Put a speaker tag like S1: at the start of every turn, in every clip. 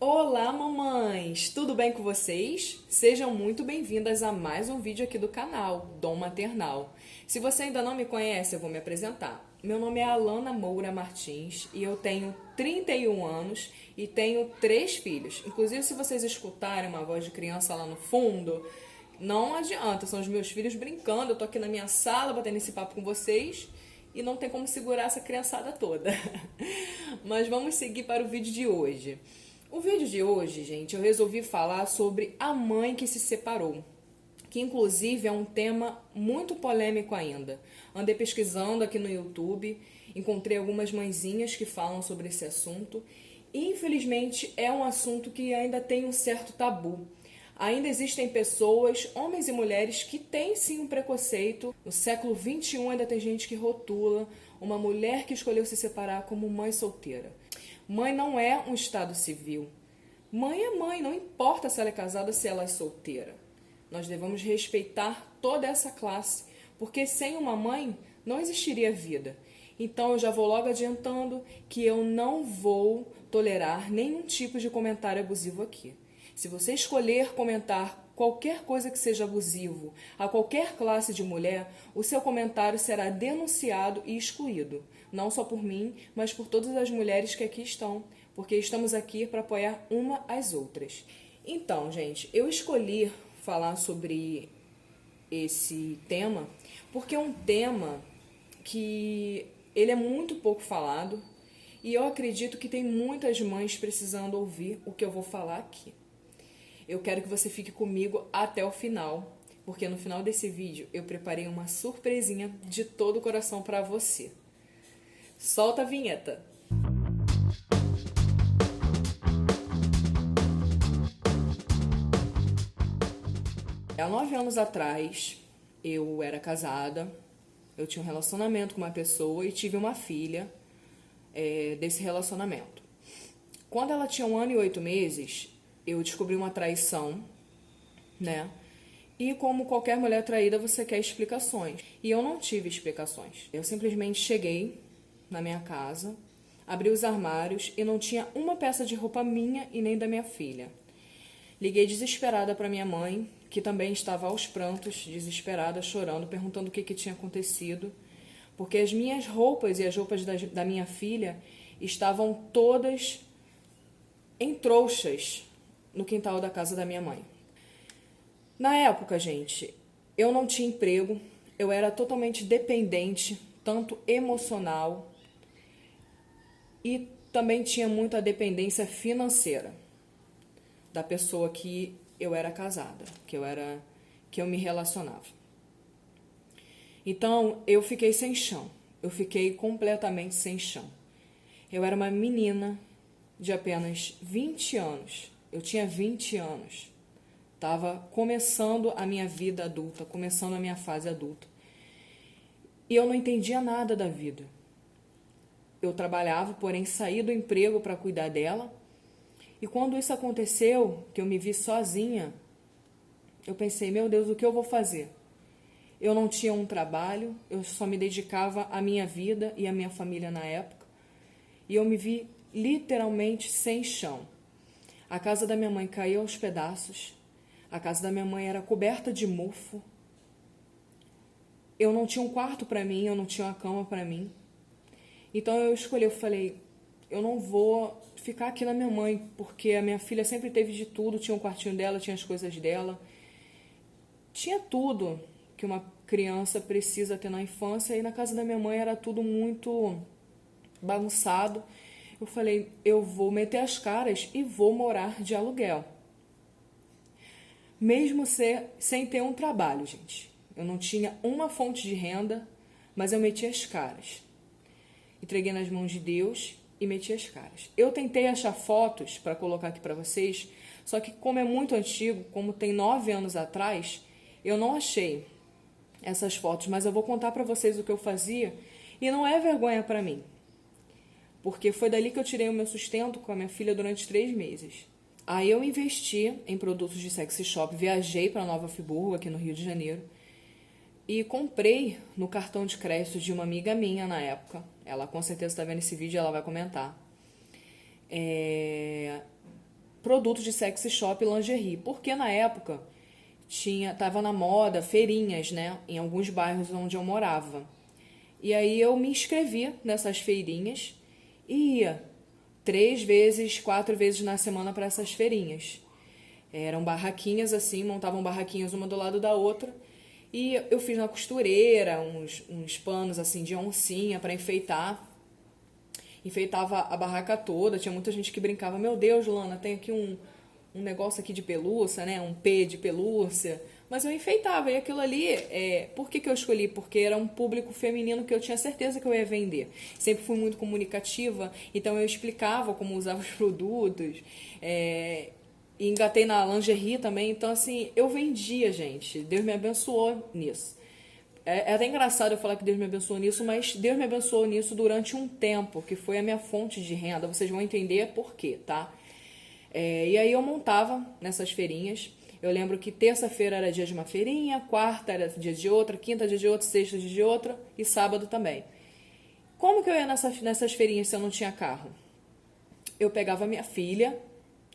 S1: Olá, mamães! Tudo bem com vocês? Sejam muito bem-vindas a mais um vídeo aqui do canal Dom Maternal. Se você ainda não me conhece, eu vou me apresentar. Meu nome é Alana Moura Martins e eu tenho 31 anos e tenho 3 filhos. Inclusive, se vocês escutarem uma voz de criança lá no fundo, não adianta, são os meus filhos brincando. Eu tô aqui na minha sala batendo esse papo com vocês e não tem como segurar essa criançada toda. Mas vamos seguir para o vídeo de hoje. O vídeo de hoje, gente, eu resolvi falar sobre a mãe que se separou, que inclusive é um tema muito polêmico ainda. Andei pesquisando aqui no YouTube, encontrei algumas mãezinhas que falam sobre esse assunto e infelizmente é um assunto que ainda tem um certo tabu. Ainda existem pessoas, homens e mulheres, que têm sim um preconceito. No século XXI ainda tem gente que rotula uma mulher que escolheu se separar como mãe solteira. Mãe não é um estado civil. Mãe é mãe, não importa se ela é casada ou se ela é solteira. Nós devemos respeitar toda essa classe, porque sem uma mãe não existiria vida. Então eu já vou logo adiantando que eu não vou tolerar nenhum tipo de comentário abusivo aqui. Se você escolher comentar qualquer coisa que seja abusivo a qualquer classe de mulher, o seu comentário será denunciado e excluído, não só por mim, mas por todas as mulheres que aqui estão, porque estamos aqui para apoiar uma às outras. Então, gente, eu escolhi falar sobre esse tema porque é um tema que ele é muito pouco falado e eu acredito que tem muitas mães precisando ouvir o que eu vou falar aqui. Eu quero que você fique comigo até o final, porque no final desse vídeo eu preparei uma surpresinha de todo o coração para você. Solta a vinheta! Há 9 anos atrás, eu era casada, eu tinha um relacionamento com uma pessoa e tive uma filha desse relacionamento. Quando ela tinha 1 ano e 8 meses, eu descobri uma traição, né? E como qualquer mulher traída, você quer explicações. E eu não tive explicações. Eu simplesmente cheguei na minha casa, abri os armários e não tinha uma peça de roupa minha e nem da minha filha. Liguei desesperada para minha mãe, que também estava aos prantos, desesperada, chorando, perguntando o que tinha acontecido, porque as minhas roupas e as roupas da minha filha estavam todas em trouxas no quintal da casa da minha mãe. Na época, gente, eu não tinha emprego, eu era totalmente dependente, tanto emocional, e também tinha muita dependência financeira da pessoa que eu era casada, que eu me relacionava. Então, eu fiquei sem chão. Eu fiquei completamente sem chão. Eu era uma menina de apenas 20 anos. Eu tinha 20 anos. Estava começando a minha vida adulta, começando a minha fase adulta. E eu não entendia nada da vida. Eu trabalhava, porém saí do emprego para cuidar dela. E quando isso aconteceu, que eu me vi sozinha, eu pensei, meu Deus, o que eu vou fazer? Eu não tinha um trabalho, eu só me dedicava à minha vida e à minha família na época. E eu me vi literalmente sem chão. A casa da minha mãe caiu aos pedaços. A casa da minha mãe era coberta de mofo. Eu não tinha um quarto para mim, eu não tinha uma cama para mim. Então eu falei, eu não vou ficar aqui na minha mãe, porque a minha filha sempre teve de tudo, tinha um quartinho dela, tinha as coisas dela. Tinha tudo que uma criança precisa ter na infância, e na casa da minha mãe era tudo muito bagunçado. Eu falei, eu vou meter as caras e vou morar de aluguel. Mesmo sem ter um trabalho, gente. Eu não tinha uma fonte de renda, mas eu meti as caras. Entreguei nas mãos de Deus e meti as caras. Eu tentei achar fotos para colocar aqui para vocês, só que como é muito antigo, como tem 9 anos atrás, eu não achei essas fotos, mas eu vou contar para vocês o que eu fazia e não é vergonha para mim, porque foi dali que eu tirei o meu sustento com a minha filha durante 3 meses. Aí eu investi em produtos de sexy shop, viajei para Nova Friburgo, aqui no Rio de Janeiro, e comprei no cartão de crédito de uma amiga minha na época. Ela com certeza está vendo esse vídeo e ela vai comentar. produtos de sexy shop e lingerie, porque na época tava na moda feirinhas, né, em alguns bairros onde eu morava. E aí eu me inscrevi nessas feirinhas e ia 3 vezes, 4 vezes na semana para essas feirinhas. Eram barraquinhas assim, montavam barraquinhas uma do lado da outra. E eu fiz na costureira uns panos assim de oncinha para enfeitar. Enfeitava a barraca toda. Tinha muita gente que brincava: meu Deus, Lana, tem aqui um negócio aqui de pelúcia, né? Um P de pelúcia. Mas eu enfeitava. E aquilo ali, por que eu escolhi? Porque era um público feminino que eu tinha certeza que eu ia vender. Sempre fui muito comunicativa, então eu explicava como usava os produtos. E engatei na lingerie também. Então, assim, eu vendia, gente. Deus me abençoou nisso. É até engraçado eu falar que Deus me abençoou nisso, mas Deus me abençoou nisso durante um tempo, que foi a minha fonte de renda. Vocês vão entender por quê, tá? E aí eu montava nessas feirinhas. Eu lembro que terça-feira era dia de uma feirinha, quarta era dia de outra, quinta dia de outra, sexta dia de outra e sábado também. Como que eu ia nessas feirinhas se eu não tinha carro? Eu pegava minha filha,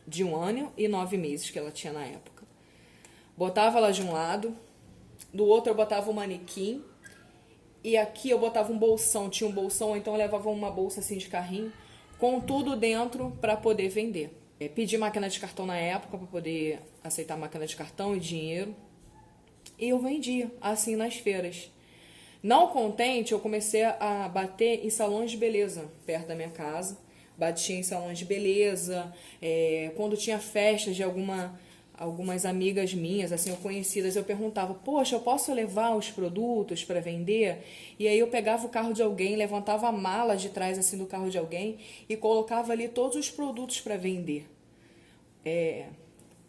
S1: de 1 ano e 9 meses que ela tinha na época. Botava ela de um lado, do outro eu botava um manequim, e aqui eu botava um bolsão, tinha um bolsão, então eu levava uma bolsa assim de carrinho, com tudo dentro para poder vender. Pedi máquina de cartão na época para poder aceitar máquina de cartão e dinheiro, e eu vendia assim nas feiras. Não contente, eu comecei a bater em salões de beleza perto da minha casa. Batia em salões de beleza, quando tinha festas de algumas amigas minhas, assim, ou conhecidas, eu perguntava: poxa, eu posso levar os produtos para vender? E aí eu pegava o carro de alguém, levantava a mala de trás assim do carro de alguém e colocava ali todos os produtos para vender.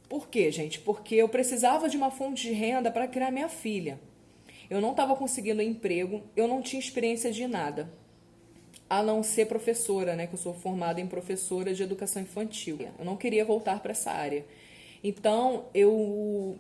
S1: Por quê, gente? Porque eu precisava de uma fonte de renda para criar minha filha. Eu não estava conseguindo emprego, eu não tinha experiência de nada, a não ser professora, né? Que eu sou formada em professora de educação infantil. Eu não queria voltar para essa área. Então, eu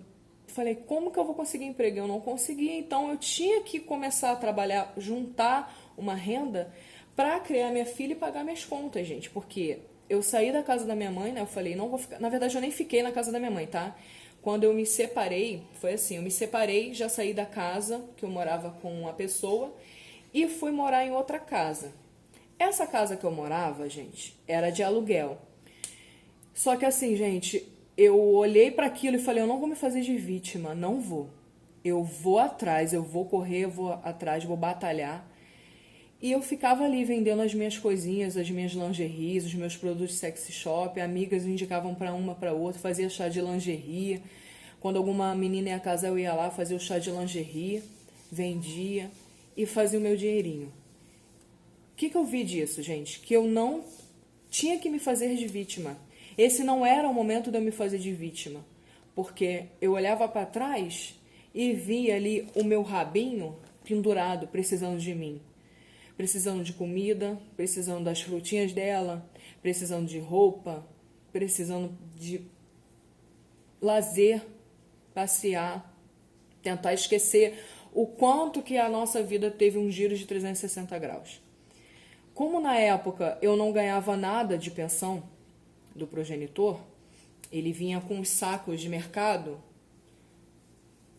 S1: falei: como que eu vou conseguir emprego? Eu não conseguia, então eu tinha que começar a trabalhar, juntar uma renda para criar minha filha e pagar minhas contas, gente. Porque eu saí da casa da minha mãe, né? Eu falei: não vou ficar. Na verdade, eu nem fiquei na casa da minha mãe, tá? Quando eu me separei, foi assim: eu me separei, já saí da casa que eu morava com uma pessoa e fui morar em outra casa. Essa casa que eu morava, gente, era de aluguel. Só que assim, gente, eu olhei para aquilo e falei: eu não vou me fazer de vítima, não vou. Eu vou atrás, eu vou correr, eu vou atrás, vou batalhar. E eu ficava ali vendendo as minhas coisinhas, as minhas lingeries, os meus produtos de sexy shop. Amigas me indicavam para uma, para outra, fazia chá de lingerie. Quando alguma menina ia casar, eu ia lá, fazia o chá de lingerie, vendia e fazia o meu dinheirinho. O que eu vi disso, gente? Que eu não tinha que me fazer de vítima. Esse não era o momento de eu me fazer de vítima. Porque eu olhava para trás e via ali o meu rabinho pendurado, precisando de mim. Precisando de comida, precisando das frutinhas dela, precisando de roupa, precisando de lazer, passear, tentar esquecer o quanto que a nossa vida teve um giro de 360 graus. Como na época eu não ganhava nada de pensão do progenitor, ele vinha com os sacos de mercado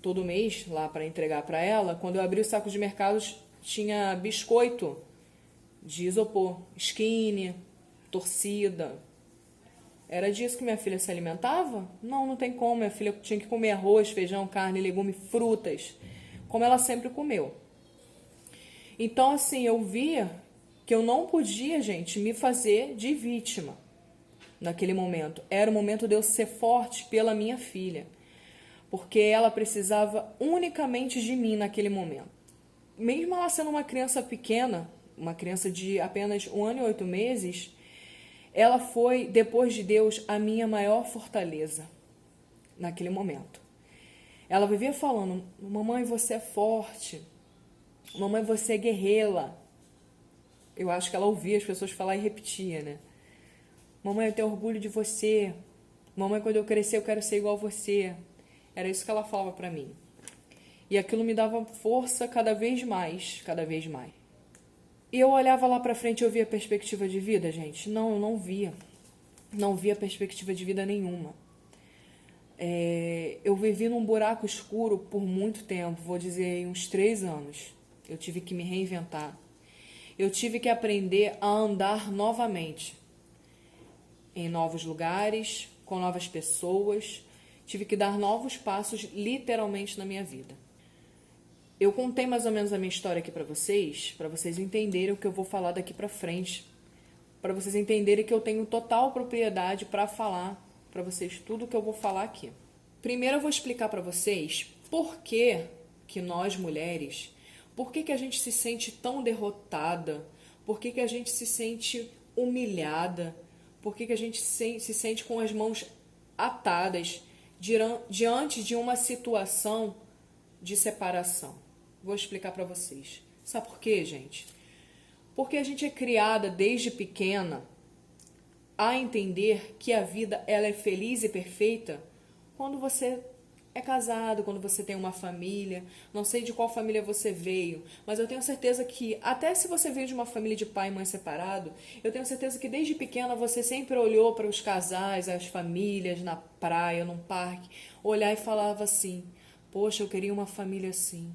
S1: todo mês lá para entregar para ela. Quando eu abri os sacos de mercado, tinha biscoito de isopor, skinny, torcida. Era disso que minha filha se alimentava? Não, não tem como. Minha filha tinha que comer arroz, feijão, carne, legume, frutas, como ela sempre comeu. Então, assim, eu via que eu não podia, gente, me fazer de vítima naquele momento. Era o momento de eu ser forte pela minha filha, porque ela precisava unicamente de mim naquele momento. Mesmo ela sendo uma criança pequena, uma criança de apenas 1 ano e 8 meses, ela foi, depois de Deus, a minha maior fortaleza naquele momento. Ela vivia falando: mamãe, você é forte, mamãe, você é guerreira. Eu acho que ela ouvia as pessoas falar e repetia, né? Mamãe, eu tenho orgulho de você. Mamãe, quando eu crescer, eu quero ser igual a você. Era isso que ela falava pra mim. E aquilo me dava força cada vez mais, cada vez mais. E eu olhava lá pra frente e eu via perspectiva de vida, gente? Não, eu não via. não via perspectiva de vida nenhuma. Eu vivi num buraco escuro por muito tempo, vou dizer aí uns 3 anos. Eu tive que me reinventar. Eu tive que aprender a andar novamente, em novos lugares, com novas pessoas. Tive que dar novos passos, literalmente, na minha vida. Eu contei mais ou menos a minha história aqui para vocês entenderem o que eu vou falar daqui para frente, para vocês entenderem que eu tenho total propriedade para falar para vocês tudo o que eu vou falar aqui. Primeiro eu vou explicar para vocês por que nós mulheres, por que a gente se sente tão derrotada, por que a gente se sente humilhada, por que a gente se sente com as mãos atadas diante de uma situação de separação. Vou explicar para vocês. Sabe por quê, gente? Porque a gente é criada desde pequena a entender que a vida ela é feliz e perfeita quando você é casado, quando você tem uma família. Não sei de qual família você veio, mas eu tenho certeza que, até se você veio de uma família de pai e mãe separado, eu tenho certeza que desde pequena você sempre olhou para os casais, as famílias, na praia, num parque, olhar e falava assim: poxa, eu queria uma família assim.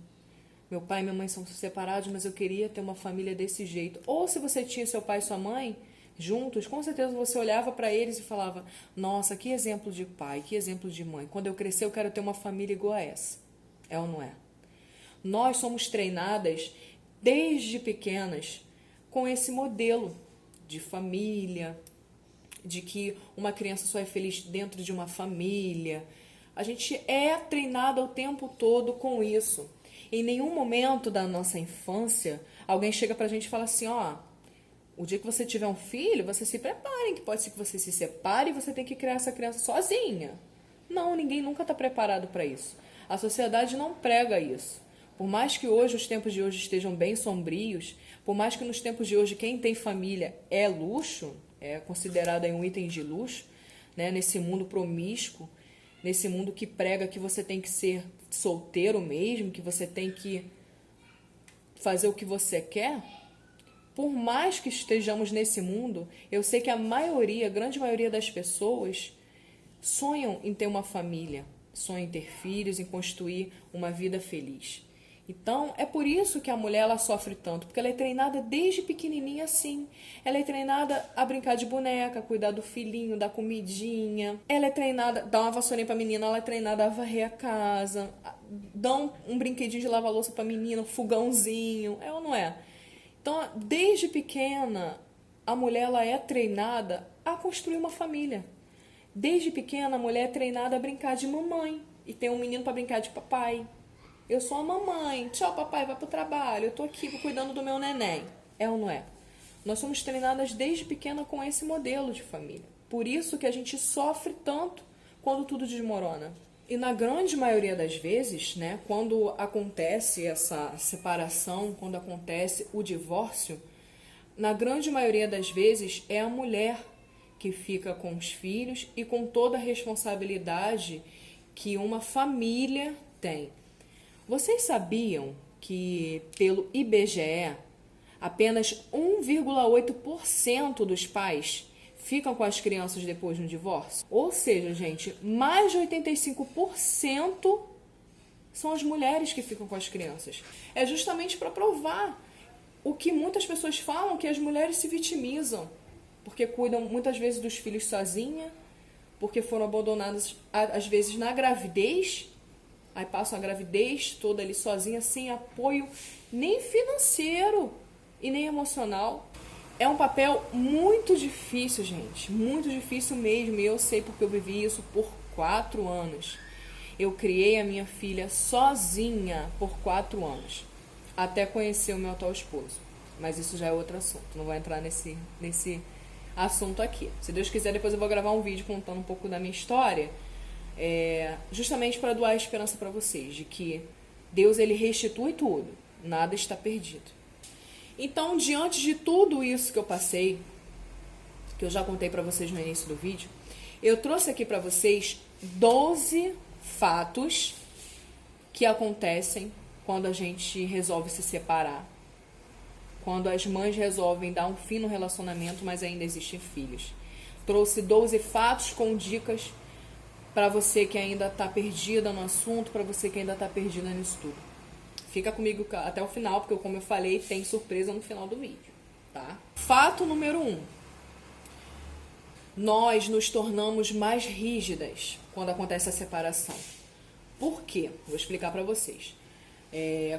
S1: Meu pai e minha mãe são separados, mas eu queria ter uma família desse jeito. Ou se você tinha seu pai e sua mãe juntos, com certeza você olhava para eles e falava: nossa, que exemplo de pai, que exemplo de mãe. Quando eu crescer eu quero ter uma família igual a essa. É ou não é? Nós somos treinadas desde pequenas com esse modelo de família, de que uma criança só é feliz dentro de uma família. A gente é treinada o tempo todo com isso. Em nenhum momento da nossa infância, alguém chega pra gente e fala assim: ó, o dia que você tiver um filho, você se prepare, que pode ser que você se separe e você tem que criar essa criança sozinha. Não, ninguém nunca está preparado para isso. A sociedade não prega isso. Por mais que hoje os tempos de hoje estejam bem sombrios, por mais que nos tempos de hoje quem tem família é luxo, é considerado aí um item de luxo, né, nesse mundo promíscuo, nesse mundo que prega que você tem que ser solteiro mesmo, que você tem que fazer o que você quer. Por mais que estejamos nesse mundo, eu sei que a grande maioria das pessoas sonham em ter uma família, sonham em ter filhos, em construir uma vida feliz. Então, é por isso que a mulher ela sofre tanto, porque ela é treinada desde pequenininha assim. Ela é treinada a brincar de boneca, a cuidar do filhinho, dar comidinha. Ela é treinada, dá uma vassourinha pra menina, ela é treinada a varrer a casa, dá um brinquedinho de lavar louça pra menina, um fogãozinho, é ou não é? Então, desde pequena, a mulher ela é treinada a construir uma família. Desde pequena, a mulher é treinada a brincar de mamãe e ter um menino para brincar de papai. Eu sou a mamãe. Tchau, papai, vai pro trabalho. Eu tô aqui cuidando do meu neném. É ou não é? Nós somos treinadas desde pequena com esse modelo de família. Por isso que a gente sofre tanto quando tudo desmorona. E na grande maioria das vezes, né, quando acontece essa separação, quando acontece o divórcio, na grande maioria das vezes é a mulher que fica com os filhos e com toda a responsabilidade que uma família tem. Vocês sabiam que, pelo IBGE, apenas 1,8% dos pais ficam com as crianças depois de um divórcio? Ou seja, gente, mais de 85% são as mulheres que ficam com as crianças. É justamente para provar o que muitas pessoas falam, que as mulheres se vitimizam, porque cuidam muitas vezes dos filhos sozinha, porque foram abandonadas às vezes na gravidez, aí passam a gravidez toda ali sozinha, sem apoio nem financeiro e nem emocional. É um papel muito difícil, gente, muito difícil mesmo, e eu sei porque eu vivi isso por 4 anos. Eu criei a minha filha sozinha por 4 anos, até conhecer o meu atual esposo. Mas isso já é outro assunto, não vou entrar nesse assunto aqui. Se Deus quiser, depois eu vou gravar um vídeo contando um pouco da minha história, justamente para doar a esperança para vocês, de que Deus ele restitui tudo, nada está perdido. Então, diante de tudo isso que eu passei, que eu já contei para vocês no início do vídeo, eu trouxe aqui para vocês 12 fatos que acontecem quando a gente resolve se separar. Quando as mães resolvem dar um fim no relacionamento, mas ainda existem filhos. Trouxe 12 fatos com dicas para você que ainda está perdida no assunto, para você que ainda está perdida nisso tudo. Fica comigo até o final, porque como eu falei, tem surpresa no final do vídeo, tá? Fato número 1. Nós nos tornamos mais rígidas quando acontece a separação. Por quê? Vou explicar para vocês.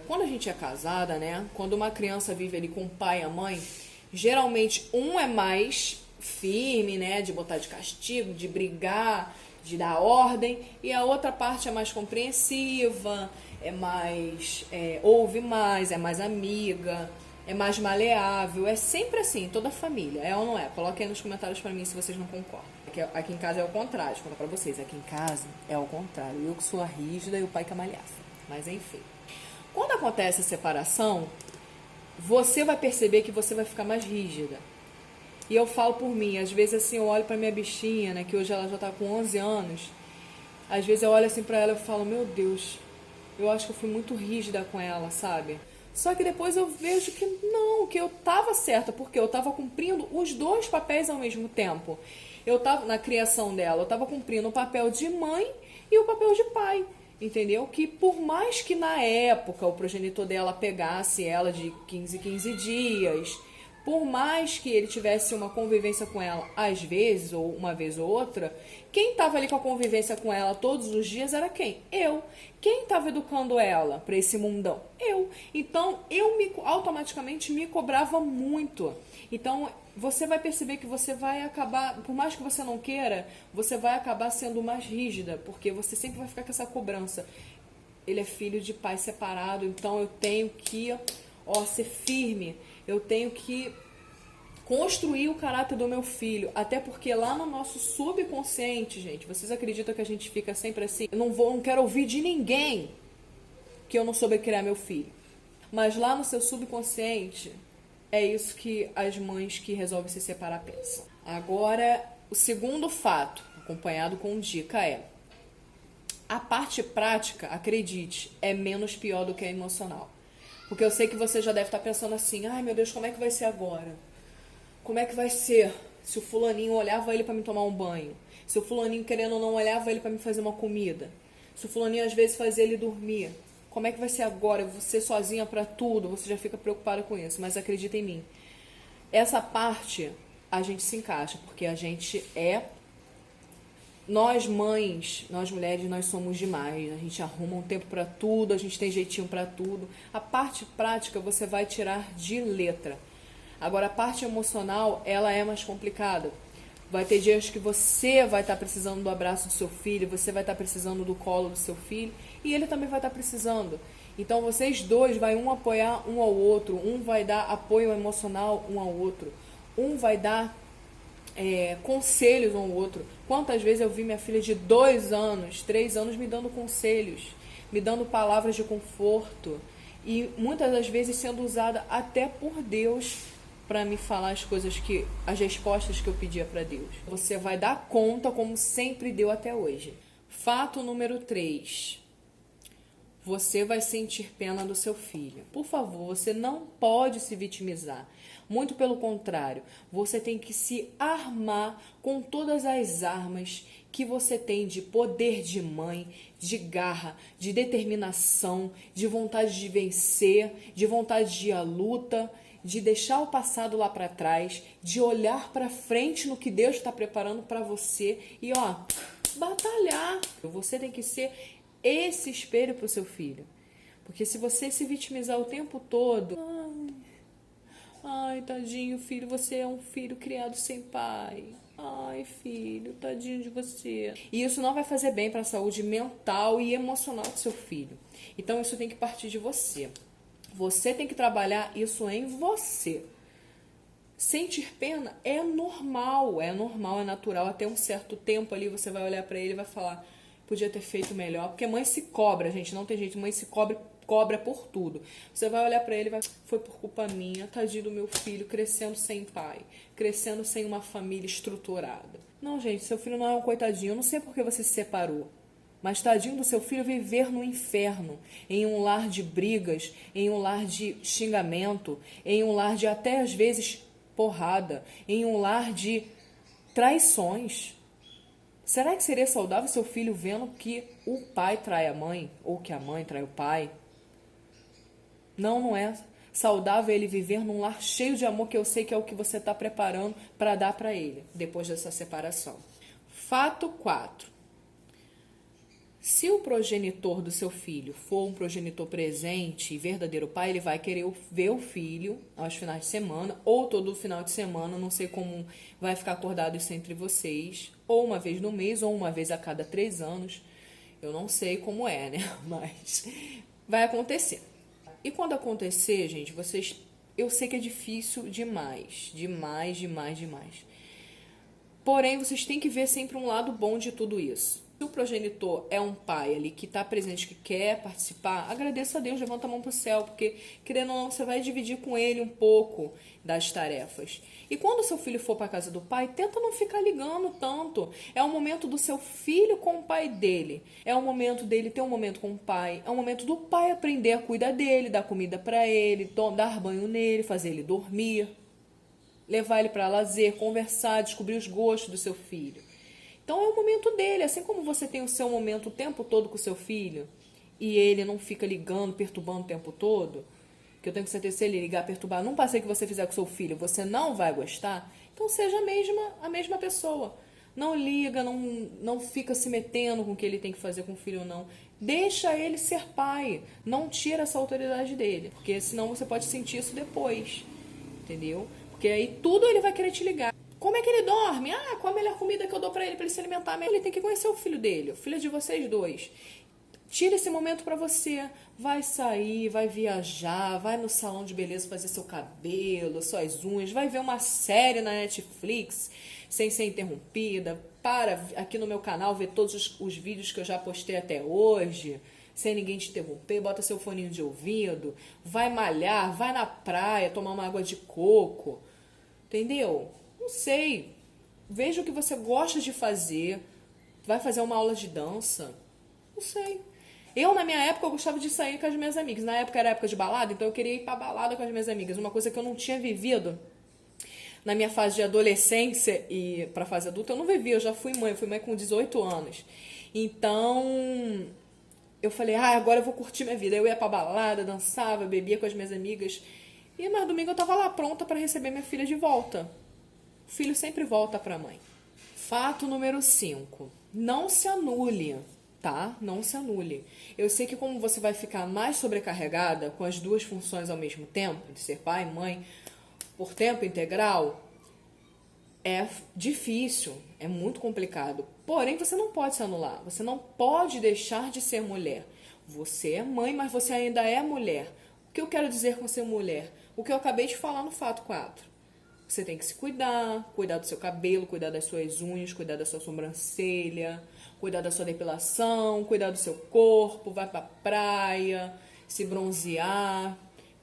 S1: Quando a gente é casada, né? Quando uma criança vive ali com o pai e a mãe, geralmente um é mais firme, né? De botar de castigo, de brigar, de dar ordem, e a outra parte é mais compreensiva, ouve mais, é mais amiga, é mais maleável. É sempre assim, toda a família, é ou não é? Coloquem aí nos comentários pra mim se vocês não concordam. Aqui em casa é o contrário, vou contar pra vocês. Aqui em casa é o contrário. Eu que sou a rígida e o pai que é malhaça. Mas enfim. Quando acontece a separação, você vai perceber que você vai ficar mais rígida. E eu falo por mim, às vezes assim, eu olho pra minha bichinha, né, que hoje ela já tá com 11 anos. Às vezes eu olho assim pra ela e falo, meu Deus, eu acho que eu fui muito rígida com ela, sabe? Só que depois eu vejo que não, que eu tava certa, porque eu tava cumprindo os dois papéis ao mesmo tempo. Eu tava, na criação dela, eu tava cumprindo o papel de mãe e o papel de pai, entendeu? Que por mais que na época o progenitor dela pegasse ela de 15 dias, por mais que ele tivesse uma convivência com ela às vezes, ou uma vez ou outra, quem estava ali com a convivência com ela todos os dias era quem? Eu. Quem estava educando ela para esse mundão? Eu. Então, automaticamente me cobrava muito. Então, você vai perceber que você vai acabar, por mais que você não queira, você vai acabar sendo mais rígida, porque você sempre vai ficar com essa cobrança. Ele é filho de pai separado, então eu tenho que ser firme. Eu tenho que construir o caráter do meu filho. Até porque lá no nosso subconsciente, gente, vocês acreditam que a gente fica sempre assim? Eu não quero ouvir de ninguém que eu não soube criar meu filho. Mas lá no seu subconsciente, é isso que as mães que resolvem se separar pensam. Agora, o segundo fato, acompanhado com dica, é: a parte prática, acredite, é menos pior do que a emocional. Porque eu sei que você já deve estar pensando assim, ai meu Deus, como é que vai ser agora? Como é que vai ser se o fulaninho olhava ele para me tomar um banho? Se o fulaninho, querendo ou não, olhava ele para me fazer uma comida? Se o fulaninho às vezes fazia ele dormir? Como é que vai ser agora? Você sozinha para tudo, você já fica preocupada com isso. Mas acredita em mim, essa parte a gente se encaixa, porque a gente nós mães, nós mulheres, nós somos demais. A gente arruma um tempo para tudo, a gente tem jeitinho para tudo. A parte prática você vai tirar de letra. Agora, a parte emocional, ela é mais complicada. Vai ter dias que você vai estar precisando do abraço do seu filho, você vai estar precisando do colo do seu filho, e ele também vai estar precisando. Então, vocês dois vai um apoiar um ao outro, um vai dar apoio emocional um ao outro, um vai dar conselhos um ao outro. Quantas vezes eu vi minha filha de 2 anos, 3 anos me dando conselhos, me dando palavras de conforto, e muitas das vezes sendo usada até por Deus para me falar as respostas que eu pedia para Deus. Você vai dar conta como sempre deu até hoje. Fato número 3. Você vai sentir pena do seu filho. Por favor, você não pode se vitimizar. Muito pelo contrário, você tem que se armar com todas as armas que você tem de poder de mãe, de garra, de determinação, de vontade de vencer, de vontade de ir à luta, de deixar o passado lá para trás, de olhar para frente no que Deus está preparando para você e batalhar. Você tem que ser esse espelho para o seu filho. Porque se você se vitimizar o tempo todo, ai, tadinho, filho, você é um filho criado sem pai. Ai, filho, tadinho de você. E isso não vai fazer bem para a saúde mental e emocional do seu filho. Então isso tem que partir de você. Você tem que trabalhar isso em você. Sentir pena é normal, é natural. Até um certo tempo ali você vai olhar para ele e vai falar, podia ter feito melhor. Porque mãe se cobra, gente, não tem jeito. Mãe se cobra por tudo. Você vai olhar pra ele e vai, foi por culpa minha, tadinho do meu filho, crescendo sem pai, crescendo sem uma família estruturada. Não, gente, seu filho não é um coitadinho. Eu não sei por que você se separou, mas tadinho do seu filho viver no inferno, em um lar de brigas, em um lar de xingamento, em um lar de até às vezes porrada, em um lar de Traições. Será que seria saudável seu filho vendo que o pai trai a mãe ou que a mãe trai o pai? Não, não é saudável ele viver num lar cheio de amor, que eu sei que é o que você está preparando para dar para ele depois dessa separação. Fato 4. Se o progenitor do seu filho for um progenitor presente e verdadeiro pai, ele vai querer ver o filho aos finais de semana ou todo final de semana, não sei como vai ficar acordado isso entre vocês, ou uma vez no mês ou uma vez a cada 3 anos. Eu não sei como é, né? Mas vai acontecer. E quando acontecer, gente, eu sei que é difícil demais, demais, demais, demais. Porém, vocês têm que ver sempre um lado bom de tudo isso. Se o progenitor é um pai ali que está presente, que quer participar, agradeça a Deus, levanta a mão para o céu, porque, querendo ou não, você vai dividir com ele um pouco das tarefas. E quando o seu filho for para a casa do pai, tenta não ficar ligando tanto. É o momento do seu filho com o pai dele. É o momento dele ter um momento com o pai. É o momento do pai aprender a cuidar dele, dar comida para ele, dar banho nele, fazer ele dormir, levar ele para lazer, conversar, descobrir os gostos do seu filho. Então é o momento dele, assim como você tem o seu momento o tempo todo com o seu filho e ele não fica ligando, perturbando o tempo todo, que eu tenho certeza que se ele ligar, perturbar, num passeio que você fizer com seu filho, você não vai gostar, então seja a mesma pessoa. Não liga, não fica se metendo com o que ele tem que fazer com o filho ou não. Deixa ele ser pai, não tira essa autoridade dele, porque senão você pode sentir isso depois, entendeu? Porque aí tudo ele vai querer te ligar. Como é que ele dorme? Qual a melhor comida que eu dou pra ele se alimentar? Ele tem que conhecer o filho dele, o filho de vocês dois. Tira esse momento pra você. Vai sair, vai viajar, vai no salão de beleza fazer seu cabelo, suas unhas, vai ver uma série na Netflix sem ser interrompida. Para aqui no meu canal ver todos os vídeos que eu já postei até hoje, sem ninguém te interromper. Bota seu foninho de ouvido, vai malhar, vai na praia tomar uma água de coco. Entendeu? Não sei. Veja o que você gosta de fazer. Vai fazer uma aula de dança? Não sei. Na minha época, eu gostava de sair com as minhas amigas. Na época era época de balada, então eu queria ir pra balada com as minhas amigas. Uma coisa que eu não tinha vivido na minha fase de adolescência e pra fase adulta, eu não vivi. Eu já fui mãe com 18 anos. Então, eu falei, agora eu vou curtir minha vida. Eu ia pra balada, dançava, bebia com as minhas amigas. E mais domingo eu tava lá pronta pra receber minha filha de volta. O filho sempre volta pra mãe. Fato número 5. Não se anule, tá? Não se anule. Eu sei que como você vai ficar mais sobrecarregada com as duas funções ao mesmo tempo, de ser pai e mãe, por tempo integral, é difícil, é muito complicado. Porém, você não pode se anular. Você não pode deixar de ser mulher. Você é mãe, mas você ainda é mulher. O que eu quero dizer com ser mulher? O que eu acabei de falar no fato 4. Você tem que se cuidar do seu cabelo, cuidar das suas unhas, cuidar da sua sobrancelha, cuidar da sua depilação, cuidar do seu corpo, vai pra praia, se bronzear,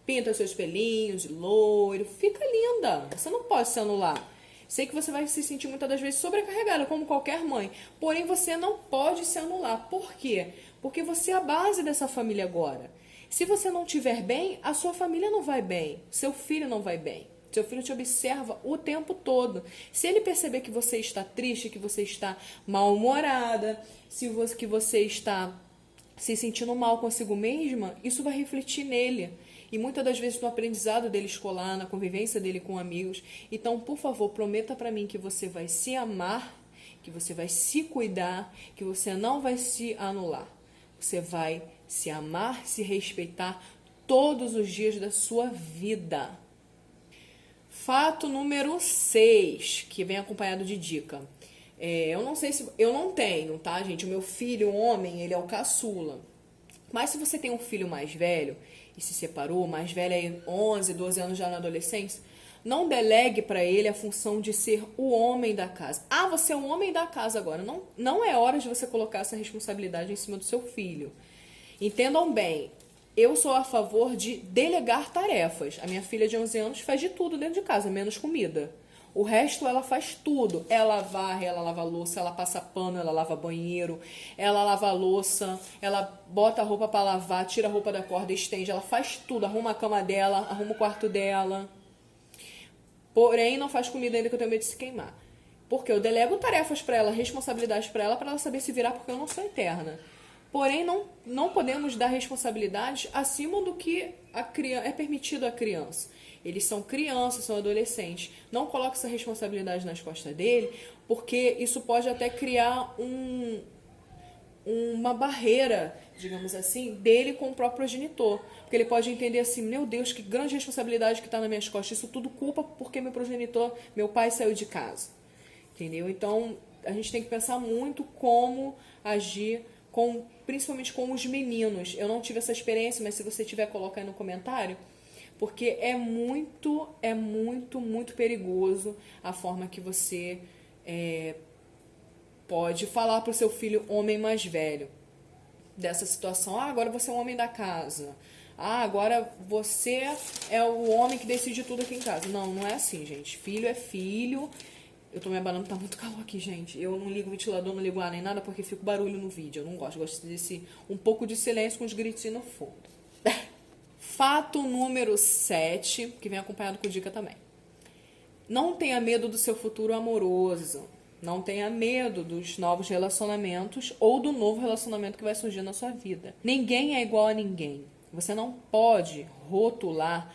S1: pinta seus pelinhos de loiro, fica linda. Você não pode se anular. Sei que você vai se sentir muitas das vezes sobrecarregada, como qualquer mãe. Porém, você não pode se anular. Por quê? Porque você é a base dessa família agora. Se você não estiver bem, a sua família não vai bem, seu filho não vai bem. Seu filho te observa o tempo todo. Se ele perceber que você está triste, que você está mal-humorada, que você está se sentindo mal consigo mesma, isso vai refletir nele. E muitas das vezes no aprendizado dele escolar, na convivência dele com amigos. Então, por favor, prometa pra mim que você vai se amar, que você vai se cuidar, que você não vai se anular. Você vai se amar, se respeitar todos os dias da sua vida. Fato número 6, que vem acompanhado de dica. Eu não sei se... Eu não tenho, tá, gente? O meu filho, homem, ele é o caçula. Mas se você tem um filho mais velho e se separou, mais velho aí 11, 12 anos já na adolescência, não delegue para ele a função de ser o homem da casa. Você é o homem da casa agora. Não é hora de você colocar essa responsabilidade em cima do seu filho. Entendam bem, eu sou a favor de delegar tarefas. A minha filha de 11 anos faz de tudo dentro de casa, menos comida. O resto ela faz tudo. Ela varre, ela lava louça, ela passa pano, ela lava banheiro, ela lava louça, ela bota a roupa para lavar, tira a roupa da corda, estende, ela faz tudo, arruma a cama dela, arruma o quarto dela. Porém, não faz comida ainda que eu tenho medo de se queimar. Porque eu delego tarefas para ela, responsabilidades para ela saber se virar, porque eu não sou eterna. Porém, não podemos dar responsabilidades acima do que é permitido à criança. Eles são crianças, são adolescentes. Não coloque essa responsabilidade nas costas dele, porque isso pode até criar uma barreira, digamos assim, dele com o próprio progenitor. Porque ele pode entender assim, meu Deus, que grande responsabilidade que está nas minhas costas. Isso tudo culpa porque meu progenitor, meu pai saiu de casa. Entendeu? Então, a gente tem que pensar muito como agir principalmente com os meninos. Eu não tive essa experiência, mas se você tiver, coloca aí no comentário, porque é muito, muito perigoso a forma que você pode falar para o seu filho homem mais velho dessa situação. Ah, agora você é o homem da casa. Ah, agora você é o homem que decide tudo aqui em casa. Não, não é assim, gente. Filho é filho. Eu tô me abanando, tá muito calor aqui, gente. Eu não ligo o ventilador, não ligo ar nem nada, porque fica barulho no vídeo. Eu não gosto. Gosto desse um pouco de silêncio com os gritinhos no fundo. Fato número 7, que vem acompanhado com dica também. Não tenha medo do seu futuro amoroso. Não tenha medo dos novos relacionamentos ou do novo relacionamento que vai surgir na sua vida. Ninguém é igual a ninguém. Você não pode rotular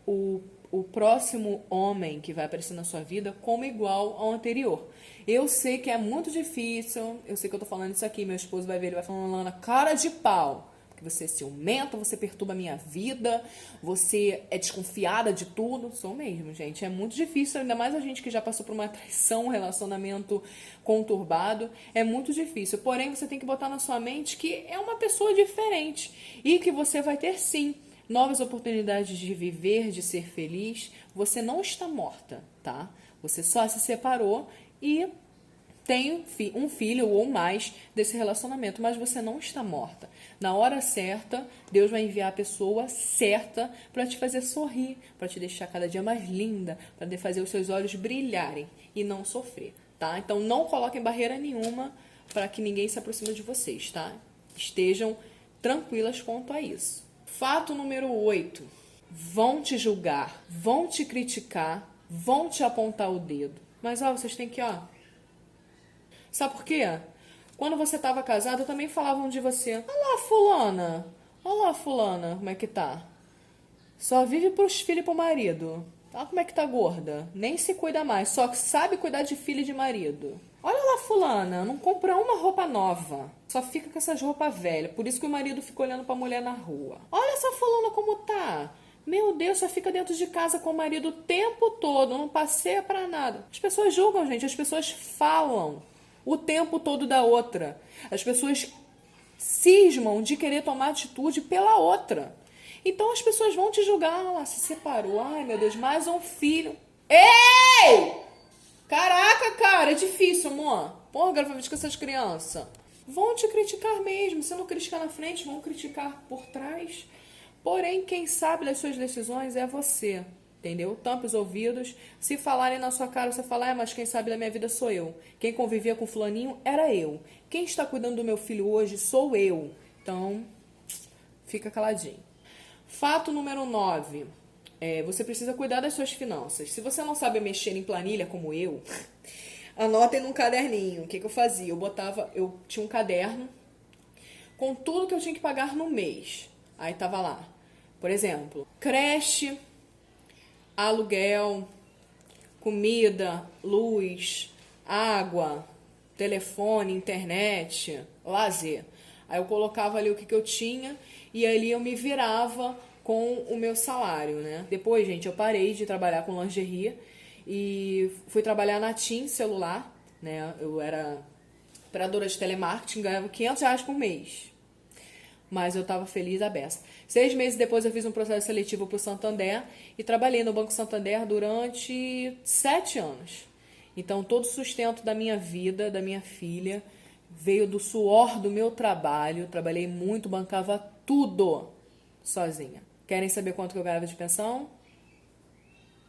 S1: o próximo homem que vai aparecer na sua vida como igual ao anterior. Eu sei que é muito difícil, eu sei que eu tô falando isso aqui, meu esposo vai ver, ele vai falando, Lana, cara de pau. Você é ciumenta, você perturba a minha vida, você é desconfiada de tudo. Sou mesmo, gente. É muito difícil, ainda mais a gente que já passou por uma traição, um relacionamento conturbado. É muito difícil. Porém, você tem que botar na sua mente que é uma pessoa diferente e que você vai ter, sim, novas oportunidades de viver, de ser feliz. Você não está morta, tá? Você só se separou e tem um filho ou mais desse relacionamento, mas você não está morta. Na hora certa, Deus vai enviar a pessoa certa para te fazer sorrir, para te deixar cada dia mais linda, para fazer os seus olhos brilharem e não sofrer, tá? Então não coloquem barreira nenhuma para que ninguém se aproxime de vocês, tá? Estejam tranquilas quanto a isso. Fato número 8. Vão te julgar, vão te criticar, vão te apontar o dedo. Mas, vocês têm que, sabe por quê? Quando você estava casado, também falavam de você. Olha lá, fulana, como é que tá? Só vive pros filhos e pro marido. Olha como é que tá gorda. Nem se cuida mais, só sabe cuidar de filho e de marido. Olha lá, fulana, não compra uma roupa nova. Só fica com essas roupas velhas. Por isso que o marido fica olhando pra mulher na rua. Olha essa fulana como tá. Meu Deus, só fica dentro de casa com o marido o tempo todo. Não passeia pra nada. As pessoas julgam, gente. As pessoas falam o tempo todo da outra. As pessoas cismam de querer tomar atitude pela outra. Então as pessoas vão te julgar. Ela se separou. Ai, meu Deus, mais um filho. Ei! Caraca, cara, é difícil, amor. Porra, gravidez com essas crianças. Vão te criticar mesmo. Se não criticar na frente, vão criticar por trás. Porém, quem sabe das suas decisões é você. Entendeu? Tampa os ouvidos. Se falarem na sua cara, você fala, mas quem sabe da minha vida sou eu. Quem convivia com fulaninho era eu. Quem está cuidando do meu filho hoje sou eu. Então, fica caladinho. Fato número 9. Você precisa cuidar das suas finanças. Se você não sabe mexer em planilha como eu, anotem num caderninho. O que eu fazia? Eu tinha um caderno com tudo que eu tinha que pagar no mês. Aí tava lá, por exemplo, creche, aluguel, comida, luz, água, telefone, internet, lazer. Aí eu colocava ali o que eu tinha e ali eu me virava com o meu salário, né? Depois, gente, eu parei de trabalhar com lingerie e fui trabalhar na TIM celular, né? Eu era operadora de telemarketing, ganhava R$ 500 por mês. Mas eu estava feliz a beça. 6 meses depois eu fiz um processo seletivo para o Santander e trabalhei no Banco Santander durante 7 anos. Então todo o sustento da minha vida, da minha filha, veio do suor do meu trabalho. Trabalhei muito, bancava tudo sozinha. Querem saber quanto que eu ganhava de pensão?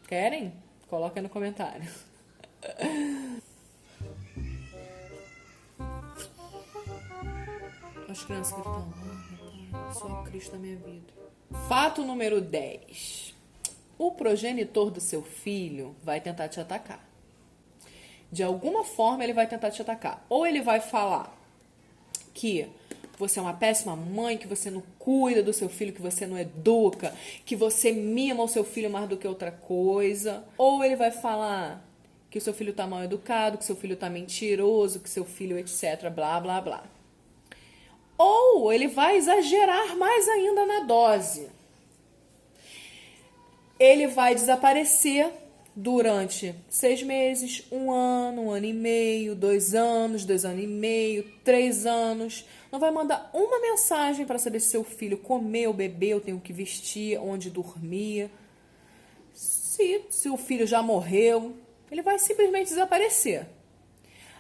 S1: Querem? Coloca aí no comentário. As crianças gritando, só Cristo na minha vida. Fato número 10. O progenitor do seu filho vai tentar te atacar. De alguma forma ele vai tentar te atacar. Ou ele vai falar que você é uma péssima mãe, que você não cuida do seu filho, que você não educa, que você mima o seu filho mais do que outra coisa. Ou ele vai falar que o seu filho tá mal educado, que seu filho tá mentiroso, que seu filho etc, blá, blá, blá. Ou ele vai exagerar mais ainda na dose. Ele vai desaparecer durante 6 meses, 1 ano e meio, 2 anos, 2 anos e meio, 3 anos. Não vai mandar uma mensagem para saber se seu filho comeu, bebeu, tem o que vestir, onde dormir. Se o filho já morreu, ele vai simplesmente desaparecer.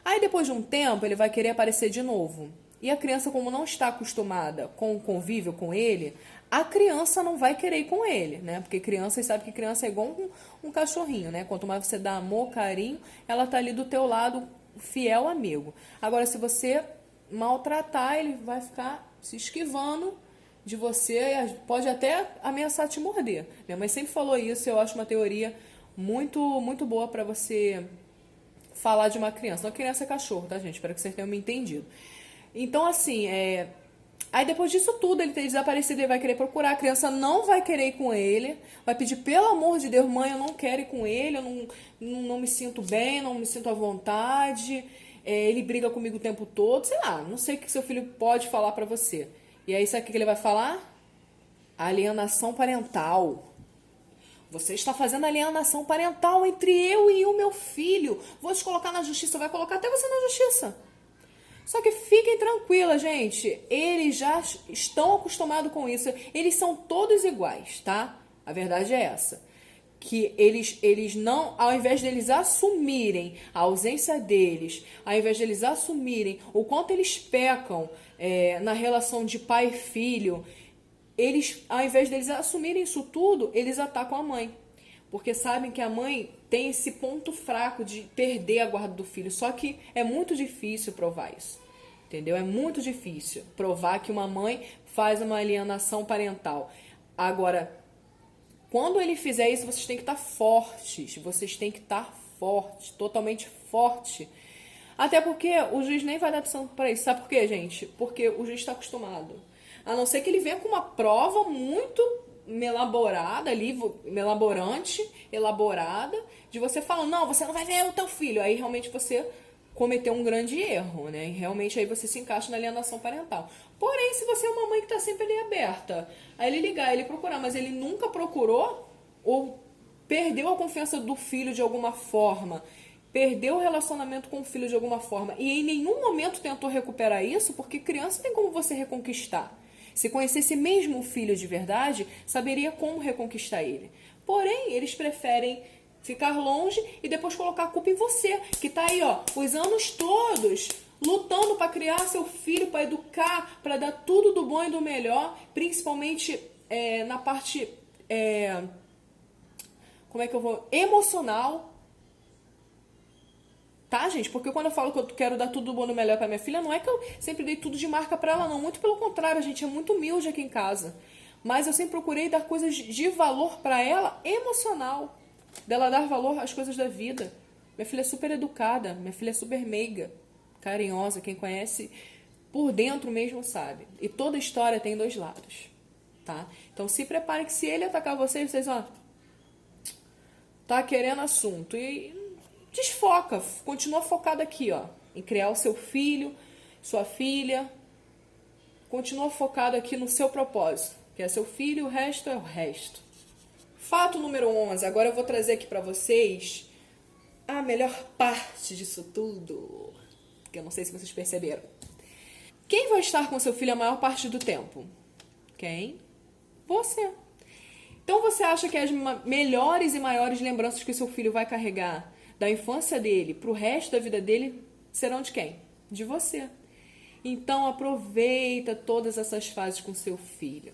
S1: Aí depois de um tempo ele vai querer aparecer de novo. E a criança, como não está acostumada com o convívio com ele, a criança não vai querer ir com ele, né? Porque criança, sabe que criança é igual um cachorrinho, né? Quanto mais você dá amor, carinho, ela tá ali do teu lado, fiel amigo. Agora, se você maltratar, ele vai ficar se esquivando de você, pode até ameaçar te morder. Minha mãe sempre falou isso, eu acho uma teoria muito, muito boa para você falar de uma criança. Não, criança é cachorro, tá, gente? Espero que vocês tenham me entendido. Então, assim, aí depois disso tudo, ele ter desaparecido, ele vai querer procurar, a criança não vai querer ir com ele, vai pedir, pelo amor de Deus, mãe, eu não quero ir com ele, eu não me sinto bem, não me sinto à vontade, ele briga comigo o tempo todo, sei lá, não sei o que seu filho pode falar pra você. E aí, sabe o que ele vai falar? Alienação parental. Você está fazendo alienação parental entre eu e o meu filho. Vou te colocar na justiça, vai colocar até você na justiça. Só que fiquem tranquilas, gente. Eles já estão acostumados com isso. Eles são todos iguais, tá? A verdade é essa. Que eles não, ao invés deles assumirem a ausência deles, ao invés deles assumirem o quanto eles pecam na relação de pai e filho, eles, ao invés deles assumirem isso tudo, eles atacam a mãe. Porque sabem que a mãe tem esse ponto fraco de perder a guarda do filho. Só que é muito difícil provar isso. Entendeu? É muito difícil provar que uma mãe faz uma alienação parental. Agora, quando ele fizer isso, vocês têm que estar fortes. Vocês têm que estar fortes, totalmente forte. Até porque o juiz nem vai dar atenção para isso. Sabe por quê, gente? Porque o juiz está acostumado. A não ser que ele venha com uma prova muito elaborada ali, elaborada, de você falando, não, você não vai ver o teu filho. Aí realmente você cometeu um grande erro, né? E realmente aí você se encaixa na alienação parental. Porém, se você é uma mãe que está sempre ali aberta, aí ele ligar, ele procurar, mas ele nunca procurou ou perdeu a confiança do filho de alguma forma, perdeu o relacionamento com o filho de alguma forma e em nenhum momento tentou recuperar isso, porque criança tem como você reconquistar. Se conhecesse mesmo o filho de verdade, saberia como reconquistar ele. Porém, eles preferem ficar longe e depois colocar a culpa em você, que tá aí, ó, os anos todos lutando para criar seu filho, para educar, para dar tudo do bom e do melhor, principalmente na parte, emocional. Tá, gente? Porque quando eu falo que eu quero dar tudo do bom e do melhor pra minha filha, não é que eu sempre dei tudo de marca pra ela, não. Muito pelo contrário, a gente é muito humilde aqui em casa. Mas eu sempre procurei dar coisas de valor pra ela, emocional. Dela dar valor às coisas da vida. Minha filha é super educada, minha filha é super meiga, carinhosa. Quem conhece por dentro mesmo sabe. E toda história tem 2 lados, tá? Então se preparem que se ele atacar vocês, ó, tá querendo assunto. E desfoca, continua focado aqui, ó, em criar o seu filho, sua filha. Continua focado aqui no seu propósito, que é seu filho, o resto é o resto. Fato número 11, agora eu vou trazer aqui pra vocês a melhor parte disso tudo, que eu não sei se vocês perceberam. Quem vai estar com seu filho a maior parte do tempo? Quem? Você. Então você acha que as melhores e maiores lembranças que seu filho vai carregar da infância dele pro resto da vida dele serão de quem? De você. Então aproveita todas essas fases com seu filho.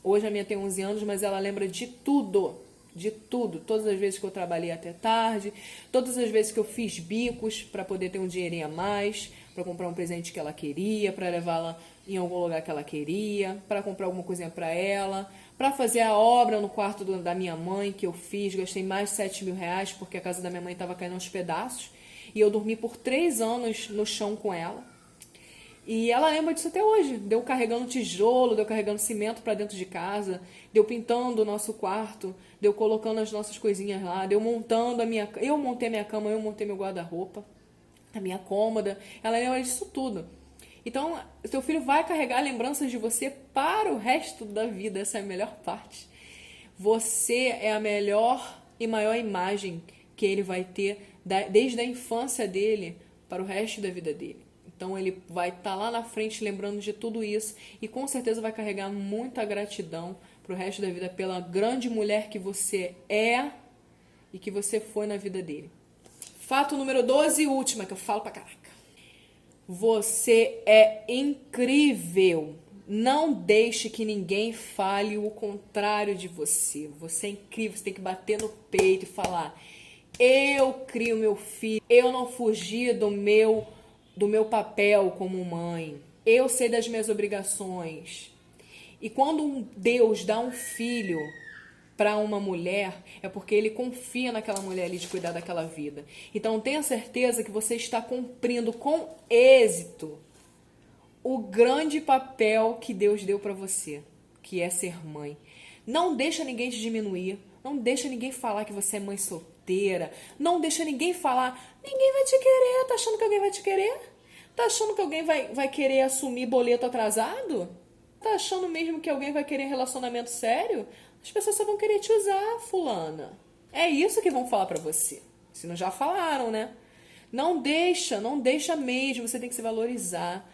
S1: Hoje a minha tem 11 anos, mas ela lembra de tudo. De tudo. Todas as vezes que eu trabalhei até tarde, todas as vezes que eu fiz bicos para poder ter um dinheirinho a mais, para comprar um presente que ela queria, para levá-la em algum lugar que ela queria, para comprar alguma coisinha para ela, para fazer a obra no quarto da minha mãe que eu fiz, gastei mais de 7 mil reais porque a casa da minha mãe estava caindo aos pedaços. E eu dormi por 3 anos no chão com ela. E ela lembra disso até hoje. Deu carregando tijolo, deu carregando cimento para dentro de casa, deu pintando o nosso quarto, deu colocando as nossas coisinhas lá, deu montando a minha... Eu montei a minha cama, eu montei meu guarda-roupa, a minha cômoda. Ela lembra disso tudo. Então, seu filho vai carregar lembranças de você para o resto da vida. Essa é a melhor parte. Você é a melhor e maior imagem que ele vai ter desde a infância dele para o resto da vida dele. Então ele vai estar lá na frente lembrando de tudo isso e com certeza vai carregar muita gratidão para o resto da vida pela grande mulher que você é e que você foi na vida dele. Fato número 12 e última, que eu falo pra caraca. Você é incrível. Não deixe que ninguém fale o contrário de você. Você é incrível, você tem que bater no peito e falar: eu crio meu filho, eu não fugi do meu papel como mãe, eu sei das minhas obrigações. E quando Deus dá um filho para uma mulher, é porque ele confia naquela mulher ali de cuidar daquela vida. Então tenha certeza que você está cumprindo com êxito o grande papel que Deus deu para você, que é ser mãe. Não deixa ninguém te diminuir, não deixa ninguém falar que você é mãe solteira, não deixa ninguém falar: ninguém vai te querer. Tá achando que alguém vai te querer? Tá achando que alguém vai querer assumir boleto atrasado? Tá achando mesmo que alguém vai querer relacionamento sério? As pessoas só vão querer te usar, fulana. É isso que vão falar pra você. Se não já falaram, né? Não deixa mesmo. Você tem que se valorizar.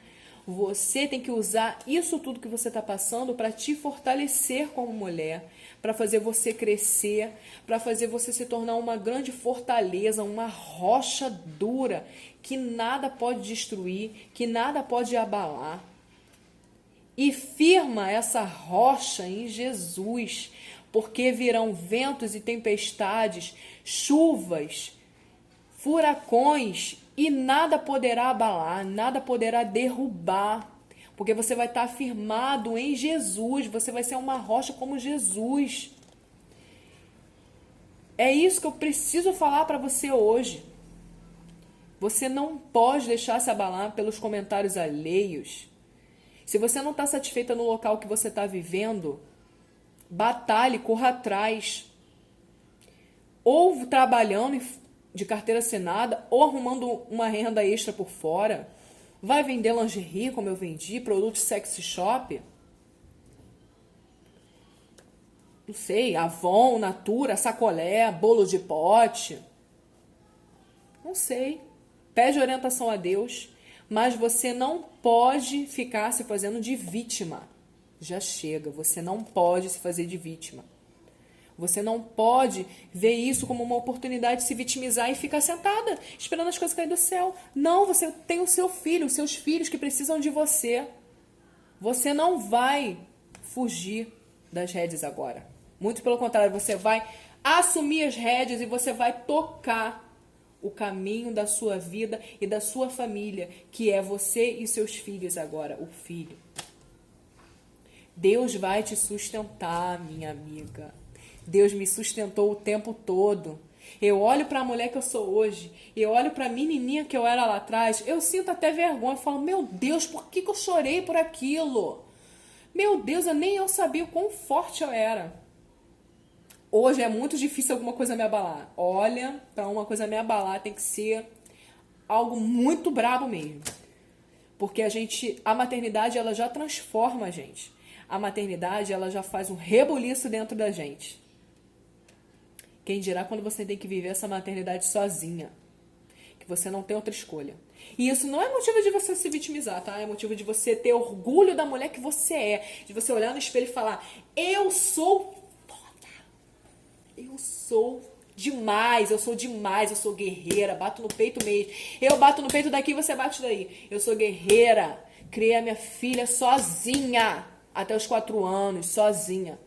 S1: Você tem que usar isso tudo que você está passando para te fortalecer como mulher, para fazer você crescer, para fazer você se tornar uma grande fortaleza, uma rocha dura que nada pode destruir, que nada pode abalar. E firma essa rocha em Jesus, porque virão ventos e tempestades, chuvas, furacões, e nada poderá abalar, nada poderá derrubar, porque você vai estar firmado em Jesus, você vai ser uma rocha como Jesus. É isso que eu preciso falar para você hoje. Você não pode deixar se abalar pelos comentários alheios. Se você não está satisfeita no local que você está vivendo, batalhe, corra atrás. Ou trabalhando de carteira assinada, ou arrumando uma renda extra por fora. Vai vender lingerie, como eu vendi, produtos sexy shop. Não sei, Avon, Natura, sacolé, bolo de pote. Não sei. Pede orientação a Deus, mas você não pode ficar se fazendo de vítima. Já chega, você não pode se fazer de vítima. Você não pode ver isso como uma oportunidade de se vitimizar e ficar sentada, esperando as coisas caírem do céu. Não, você tem o seu filho, os seus filhos que precisam de você. Você não vai fugir das rédeas agora. Muito pelo contrário, você vai assumir as rédeas e você vai tocar o caminho da sua vida e da sua família, que é você e seus filhos agora, o filho. Deus vai te sustentar, minha amiga. Deus me sustentou o tempo todo. Eu olho para a mulher que eu sou hoje, eu olho para a menininha que eu era lá atrás, eu sinto até vergonha, eu falo: meu Deus, por que eu chorei por aquilo? Meu Deus, nem eu sabia o quão forte eu era. Hoje é muito difícil alguma coisa me abalar. Olha, para uma coisa me abalar tem que ser algo muito brabo mesmo. Porque a maternidade, ela já transforma a gente. A maternidade, ela já faz um rebuliço dentro da gente. Quem dirá quando você tem que viver essa maternidade sozinha, que você não tem outra escolha. E isso não é motivo de você se vitimizar, tá? É motivo de você ter orgulho da mulher que você é, de você olhar no espelho e falar: eu sou foda, eu sou demais, eu sou guerreira, bato no peito mesmo. Eu bato no peito daqui, você bate daí. Eu sou guerreira, criei a minha filha sozinha, até os 4 anos, sozinha.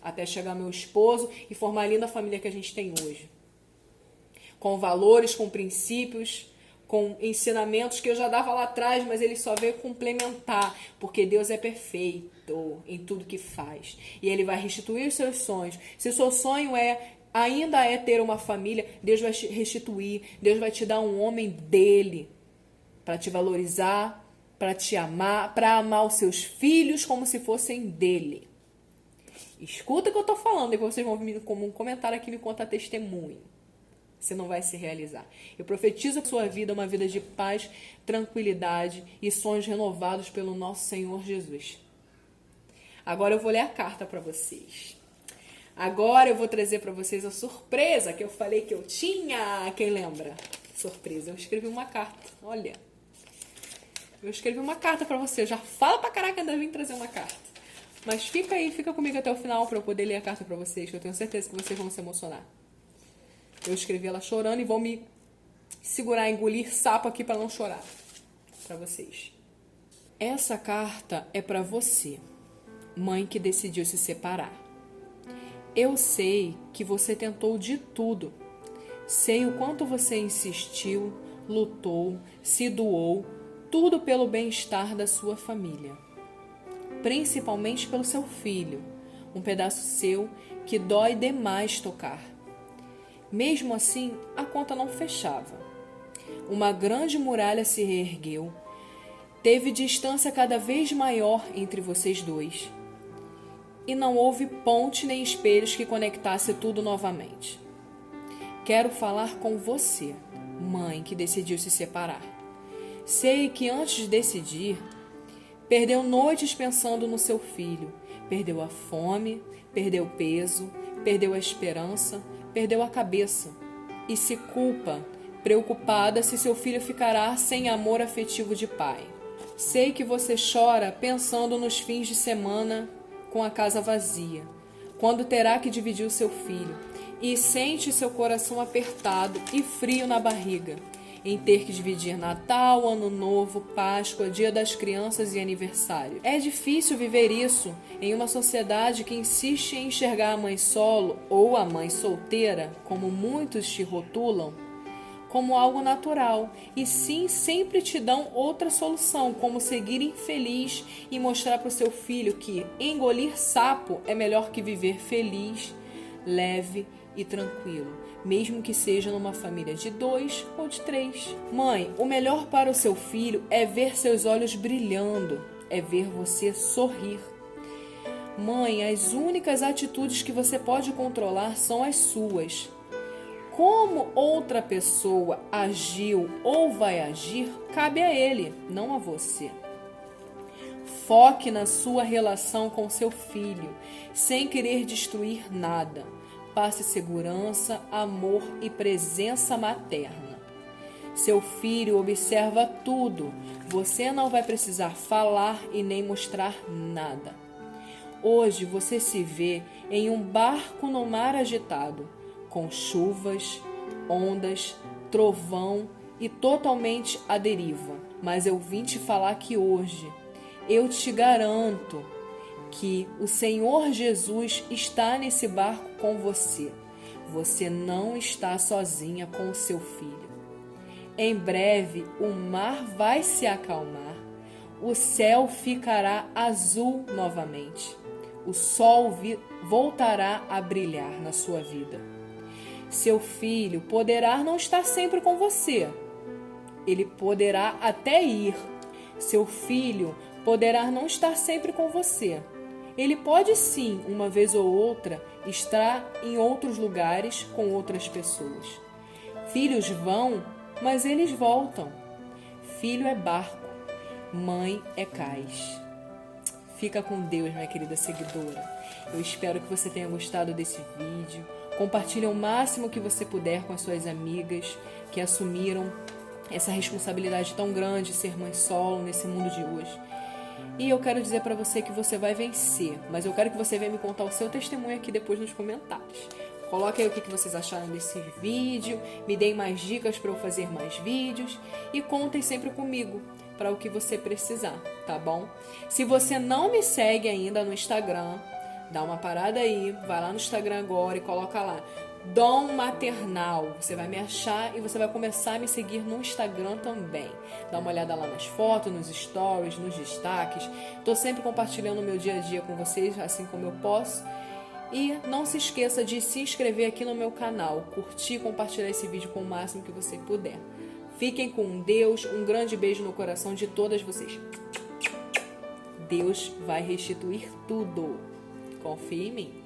S1: Até chegar meu esposo e formar a linda família que a gente tem hoje. Com valores, com princípios, com ensinamentos que eu já dava lá atrás, mas ele só veio complementar, porque Deus é perfeito em tudo que faz. E Ele vai restituir os seus sonhos. Se o seu sonho é ainda é ter uma família, Deus vai te restituir, Deus vai te dar um homem dele para te valorizar, para te amar, para amar os seus filhos como se fossem dele. Escuta o que eu tô falando e vocês vão vir como um comentário aqui me contar testemunho. Você não vai se realizar. Eu profetizo a sua vida uma vida de paz, tranquilidade e sonhos renovados pelo nosso Senhor Jesus. Agora eu vou ler a carta para vocês. Agora eu vou trazer para vocês a surpresa que eu falei que eu tinha. Quem lembra? Surpresa. Eu escrevi uma carta. Olha. Eu escrevi uma carta para você. Eu já falo pra caraca, ainda vim trazer uma carta. Mas fica aí, fica comigo até o final para eu poder ler a carta para vocês, que eu tenho certeza que vocês vão se emocionar. Eu escrevi ela chorando e vou me segurar, engolir sapo aqui para não chorar. Para vocês. Essa carta é para você, mãe que decidiu se separar. Eu sei que você tentou de tudo. Sei o quanto você insistiu, lutou, se doou, tudo pelo bem-estar da sua família. Principalmente pelo seu filho, um pedaço seu que dói demais tocar. Mesmo assim, a conta não fechava. Uma grande muralha se reergueu. Teve distância cada vez maior entre vocês dois. E não houve ponte nem espelhos que conectasse tudo novamente. Quero falar com você, mãe que decidiu se separar. Sei que antes de decidir, perdeu noites pensando no seu filho. Perdeu a fome, perdeu peso, perdeu a esperança, perdeu a cabeça e se culpa, preocupada se seu filho ficará sem amor afetivo de pai. Sei que você chora pensando nos fins de semana com a casa vazia, quando terá que dividir o seu filho, e sente seu coração apertado e frio na barriga, em ter que dividir Natal, Ano Novo, Páscoa, Dia das Crianças e aniversário. É difícil viver isso em uma sociedade que insiste em enxergar a mãe solo ou a mãe solteira, como muitos te rotulam, como algo natural, e sim sempre te dão outra solução, como seguir infeliz e mostrar para o seu filho que engolir sapo é melhor que viver feliz, leve e tranquilo, mesmo que seja numa família de 2 ou de 3. Mãe, o melhor para o seu filho é ver seus olhos brilhando, é ver você sorrir. Mãe, as únicas atitudes que você pode controlar são as suas. Como outra pessoa agiu ou vai agir, cabe a ele, não a você. Foque na sua relação com seu filho, sem querer destruir nada. Passe segurança, amor e presença materna. Seu filho observa tudo. Você não vai precisar falar e nem mostrar nada. Hoje você se vê em um barco no mar agitado, com chuvas, ondas, trovão e totalmente à deriva. Mas eu vim te falar que hoje eu te garanto que o Senhor Jesus está nesse barco com você. Você não está sozinha com o seu filho. Em breve o mar vai se acalmar, o céu ficará azul novamente, o sol voltará a brilhar na sua vida. Seu filho poderá não estar sempre com você. Ele poderá até ir. Seu filho poderá não estar sempre com você. Ele pode sim, uma vez ou outra, estar em outros lugares com outras pessoas. Filhos vão, mas eles voltam. Filho é barco, mãe é cais. Fica com Deus, minha querida seguidora. Eu espero que você tenha gostado desse vídeo. Compartilhe o máximo que você puder com as suas amigas que assumiram essa responsabilidade tão grande de ser mãe solo nesse mundo de hoje. E eu quero dizer para você que você vai vencer, mas eu quero que você venha me contar o seu testemunho aqui depois nos comentários. Coloque aí o que vocês acharam desse vídeo, me deem mais dicas para eu fazer mais vídeos e contem sempre comigo para o que você precisar, tá bom? Se você não me segue ainda no Instagram, dá uma parada aí, vai lá no Instagram agora e coloca lá Dom Maternal. Você vai me achar e você vai começar a me seguir no Instagram também. Dá uma olhada lá nas fotos, nos stories, nos destaques. Tô sempre compartilhando o meu dia a dia com vocês, assim como eu posso. E não se esqueça de se inscrever aqui no meu canal, curtir e compartilhar esse vídeo com o máximo que você puder. Fiquem com Deus, um grande beijo no coração de todas vocês. Deus vai restituir tudo. Confie em mim.